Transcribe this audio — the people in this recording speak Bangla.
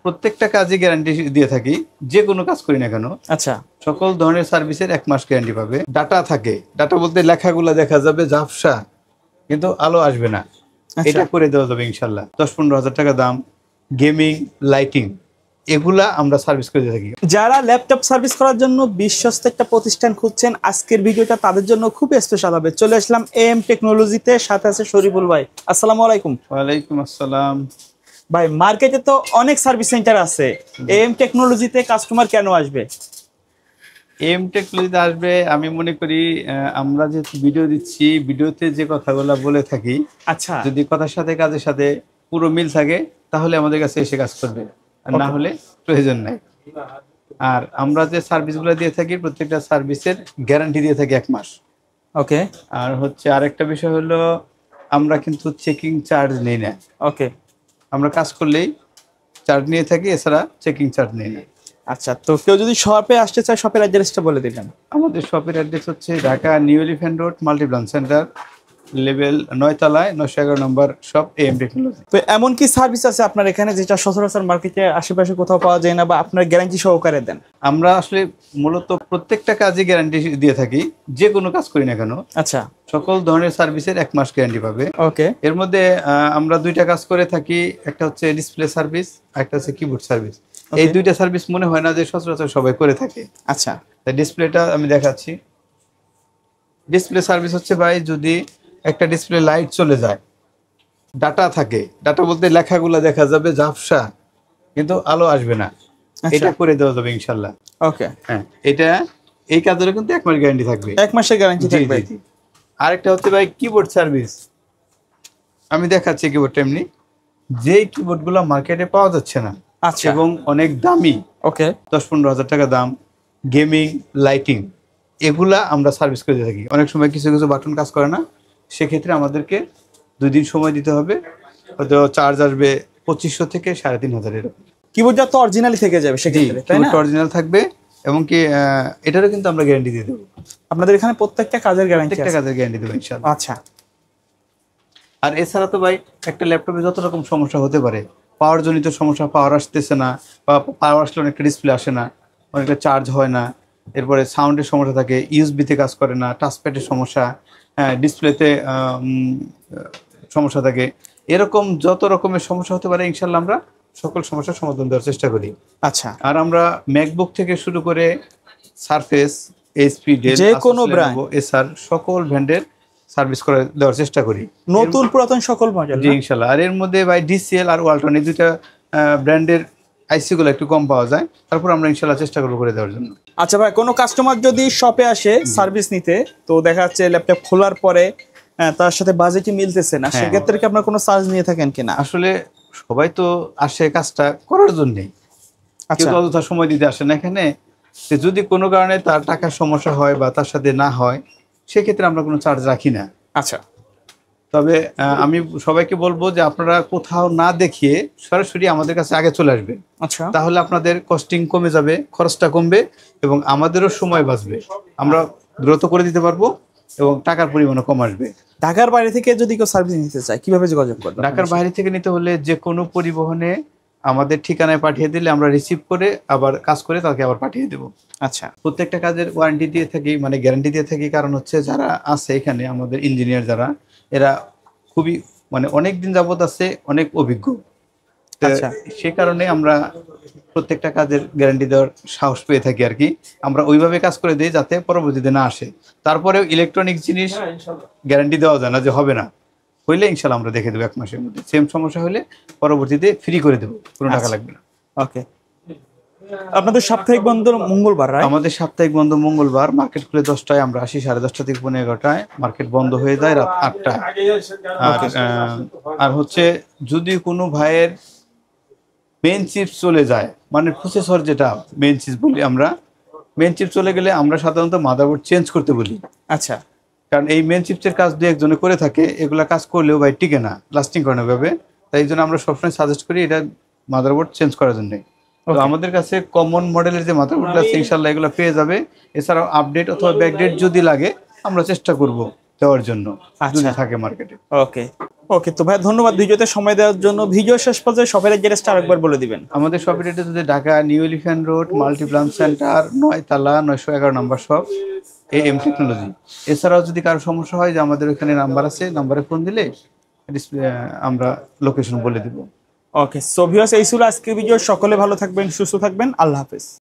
প্রত্যেকটা কাজে গ্যারান্টি দিয়ে থাকি, যে কোনো কাজ করি না কেন। আচ্ছা, সকল ধরনের সার্ভিসের 1 মাস গ্যারান্টি পাবে। ডাটা থাকে, ডাটা বলতে লেখাগুলো দেখা যাবে ঝাপসা, কিন্তু আলো আসবে না। এটা করে দেওয়া যাবে ইনশাল্লাহ। 10-15 হাজার টাকা দাম। গেমিং, লাইটিং, এগুলা আমরা সার্ভিস করে দিয়ে থাকি। যারা ল্যাপটপ সার্ভিস করার জন্য বিশ্বস্ত একটা প্রতিষ্ঠান খুঁজছেন, আজকের ভিডিওটা তাদের জন্য খুব স্পেশাল হবে। চলে আসলাম AM টেকনোলজিতে, সাথে আছে শরীফুল ভাই। আসসালামু আলাইকুম। ওয়ালাইকুম আসসালাম। ভাই, মার্কেটে তো অনেক সার্ভিস সেন্টার আছে, AM টেকনোলজিতে কাস্টমার কেন আসবে? AM টেকনোলজিতে আসবে আমি মনে করি, আমরা যে ভিডিও দিচ্ছি, ভিডিওতে যে কথাগুলো বলে থাকি, আচ্ছা, যদি কথার সাথে কাজের সাথে পুরো মিল থাকে তাহলে আমাদের কাছে এসে কাজ করবে, আর না হলে প্রয়োজন নাই। আর আমরা যে সার্ভিসগুলো দিয়ে থাকি, প্রত্যেকটা সার্ভিসের গ্যারান্টি দিয়ে থাকি 1 মাস। ওকে। আর হচ্ছে আরেকটা বিষয় হলো, আমরা কিন্তু চেকিং চার্জ নেই না। ওকে, আমরা কাজ করলেই চার্জ নিয়ে থাকি, এছাড়া চেকিং চার্জ নেই না। আচ্ছা, তো কেউ যদি শপে আসতে চায়, শপের অ্যাড্রেসটা বলে দিবেন। আমাদের শপের অ্যাড্রেস হচ্ছে Dhaka new elephant road, Multiplan centre, level 9 তলায়, 911 নম্বর শপ, AM টেকনোলজি। তো এমন কি সার্ভিস আছে আপনার এখানে যেটা সচরাচর মার্কেটে আশেপাশে কোথাও পাওয়া যায় না, বা আপনার গ্যারান্টি সহকারে দেন? আমরা আসলে মূলত প্রত্যেকটা কাজে গ্যারান্টি দিয়ে থাকি, যে কোনো কাজ করি না কেন। আচ্ছা, সকল ধরনের সার্ভিসের 1 মাস গ্যারান্টি পাবে। ওকে। এর মধ্যে আমরা 2টা কাজ করে থাকি, একটা হচ্ছে ডিসপ্লে সার্ভিস, একটা হচ্ছে কিবোর্ড সার্ভিস। এই 2টা সার্ভিস মনে হয় না যে সচরাচর সবাই করে থাকে। আচ্ছা, তাই ডিসপ্লেটা আমি দেখাচ্ছি। ডিসপ্লে সার্ভিস হচ্ছে ভাই, যদি একটা ডিসপ্লে লাইট চলে যায়, ডাটা থাকে, ডাটা বলতে লেখাগুলো দেখা যাবে ঝাপসা, কিন্তু আলো আসবে না। এটা করে দেওয়া যাবে ইনশাল্লাহ। ওকে। হ্যাঁ, এটা এই কাজের কিন্তু 1 মাস গ্যারান্টি থাকবে। 1 মাসের গ্যারান্টি থাকবে। আরেকটা হচ্ছে ভাই কিবোর্ড সার্ভিস। আমি দেখাচ্ছি কিবোর্ডটা এমনি, যে কিবোর্ডগুলো মার্কেটে পাওয়া যাচ্ছে না, আচ্ছা, এবং অনেক দামি, ওকে, 10-15 হাজার টাকা দাম, গেমিং, লাইটিং, এগুলা আমরা সার্ভিস করে দিয়ে থাকি। অনেক সময় কিছু কিছু বাটন কাজ করে না, সেক্ষেত্রে আমাদেরকে 2 দিন সময় দিতে হবে। হয়তো চার্জ আসবে 2500 থেকে 3500 এরকম। কিবোর্ডটা তো অরিজিনালি থেকে যাবে সেক্ষেত্রে, তাই না? অরিজিনাল থাকবে, এবং কি এটারও কিন্তু আমরা গ্যারান্টি দিয়ে দেবো। আপনাদের এখানে প্রত্যেকটা কাজের গ্যারান্টি আছে? প্রত্যেকটা কাজের গ্যারান্টি দেবো ইনশাআল্লাহ। আচ্ছা। আর এছাড়া তো ভাই, একটা ল্যাপটপে যত রকম সমস্যা হতে পারে, পাওয়ার জনিত সমস্যা, পাওয়ার আসতেছে না, বা পাওয়ার আসলে অনেকটা ডিসপ্লে আসে না, অনেকটা চার্জ হয় না, এরপরে সাউন্ডের সমস্যা থাকে, ইউএসবিতে কাজ করে না, টাচপ্যাডের সমস্যা, ডিসপ্লেতে সমস্যা থাকে, এরকম যত রকমের সমস্যা হতে পারে, ইনশাল্লাহ আমরা সকল সমস্যার সমাধান দেওয়ার চেষ্টা করি। আচ্ছা। আর আমরা ম্যাকবুক থেকে শুরু করে সারফেস, এইচপি, ডেল, যে কোনো ব্র্যান্ড, এসার, সকল ব্র্যান্ডের সার্ভিস করে দেওয়ার চেষ্টা করি, নতুন পুরাতন সকল মডেল। জি ইনশাল্লাহ। আর এর মধ্যে ভাই ডিসিএল আর ওয়ালটন, এই 2টা ব্র্যান্ডের আইসি গুলো একটু কম পাওয়া যায়, তারপর আমরা ইনশাল্লাহ চেষ্টা করবো করে দেওয়ার জন্য। আচ্ছা ভাই, কোনো কাস্টমার যদি শপে আসে সার্ভিস নিতে, তো দেখা যাচ্ছে ল্যাপটপ খোলার পরে তার সাথে বাজেটই মিলতেছে না, সেক্ষেত্রে কি আপনার কোনো চার্জ নিয়ে থাকেন কিনা? আসলে সবাই তো আসে কাজটা করার জন্যই, কেউ তো অযথা সময় দিতে আসে না এখানে। যদি কোনো কারণে তার টাকার সমস্যা হয় বা তার সাথে না হয়, সেক্ষেত্রে আমরা কোনো চার্জ রাখি না। আচ্ছা। তবে আমি সবাইকে বলবো যে আপনারা কোথাও না দেখিয়ে সরাসরি আমাদের কাছে আগে চলে আসবেন। আচ্ছা, তাহলে আপনাদের কস্টিং কমে যাবে, খরচটা কমবে, এবং আমাদেরও সময় বাঁচবে। আমরা দ্রুত করে দিতে পারবো, এবং টাকার পরিমাণও কম আসবে। ঢাকার বাইরে থেকে যদি কেউ সার্ভিস নিতে চায়, কিভাবে যোগাযোগ করবে? ঢাকার বাইরে থেকে নিতে হলে যে কোনো পরিবহনে আমাদের ঠিকানায় পাঠিয়ে দিলে আমরা রিসিভ করে আবার কাজ করে তাকে আবার পাঠিয়ে দেবো। আচ্ছা। প্রত্যেকটা কাজের ওয়ারেন্টি দিয়ে থাকি, মানে গ্যারান্টি দিয়ে থাকি। কারণ হচ্ছে যারা আছে এখানে আমাদের ইঞ্জিনিয়ার যারা, এরা খুবই মানে অনেক দিন যাবত আছে, অনেক অভিজ্ঞ। সে কারণে আমরা প্রত্যেকটা কাজের গ্যারান্টি দেওয়ার সাহস পেয়ে থাকি আর কি। আমরা ওইভাবে কাজ করে দিই যাতে পরবর্তীতে না আসে। তারপরেও ইলেকট্রনিক জিনিস গ্যারান্টি দেওয়া যায় না যে হবে না, হইলে ইনশাল্লাহ আমরা দেখে দেবো 1 মাসের মধ্যে। সেম সমস্যা হলে পরবর্তীতে ফ্রি করে দেবো, কোনো টাকা লাগবে না। ওকে। আপনাদের সাপ্তাহিক বন্ধ মঙ্গলবার? আমাদের সাপ্তাহিক বন্ধ মঙ্গলবার। মার্কেট খুলে 10টায়, আমরা আসি 10:30 থেকে 11:30টায়। মার্কেট বন্ধ হয়ে যায় রাত 8টায়। আর হচ্ছে যদি কোনো ভাইয়ের মেন চিপস চলে যায়, মানে প্রসেসর যেটা মেন চিপস বলি আমরা, মেন চিপস চলে গেলে আমরা সাধারণত মাদারবোর্ড চেঞ্জ করতে বলি। আচ্ছা। কারণ এই মেন চিপসের কাজ 2-1 জনে করে থাকে, এগুলা কাজ করলেও ভাই টিকে না, লাস্টিং করে না ভাবে। তাই জন্য আমরা সবসময় সাজেস্ট করি এটা মাদারবোর্ড চেঞ্জ করার জন্য। তো আমাদের কাছে কমন মডেলের যে মাদারবোর্ড আছে ইনশাআল্লাহ এগুলো পেয়ে যাবে। এছাড়াও আপডেট অথবা ব্যাকডেট যদি লাগে আমরা চেষ্টা করব দেওয়ার জন্য যদি আচ্ছা। থাকে মার্কেটে। ওকে ওকে, তো ভাই ধন্যবাদ ভিডিওতে সময় দেওয়ার জন্য। ভিডিও শেষ পর্যায়ে শপের অ্যাড্রেসটা আরেকবার বলে দিবেন। আমাদের শপের এটা যদি Dhaka new elephant road Multiplan centre 9 তালা 911 নম্বর শপ AM টেকনোলজি। এছাড়াও যদি কারো সমস্যা হয় যে আমাদের ওখানে নাম্বার আছে, নাম্বারে ফোন দিলে আমরা লোকেশন বলে দিব। ওকে, সো ভিউয়ার্স, এই ছিল আজকের ভিডিও। সকলে ভালো থাকবেন, সুস্থ থাকবেন, আল্লাহ হাফেজ।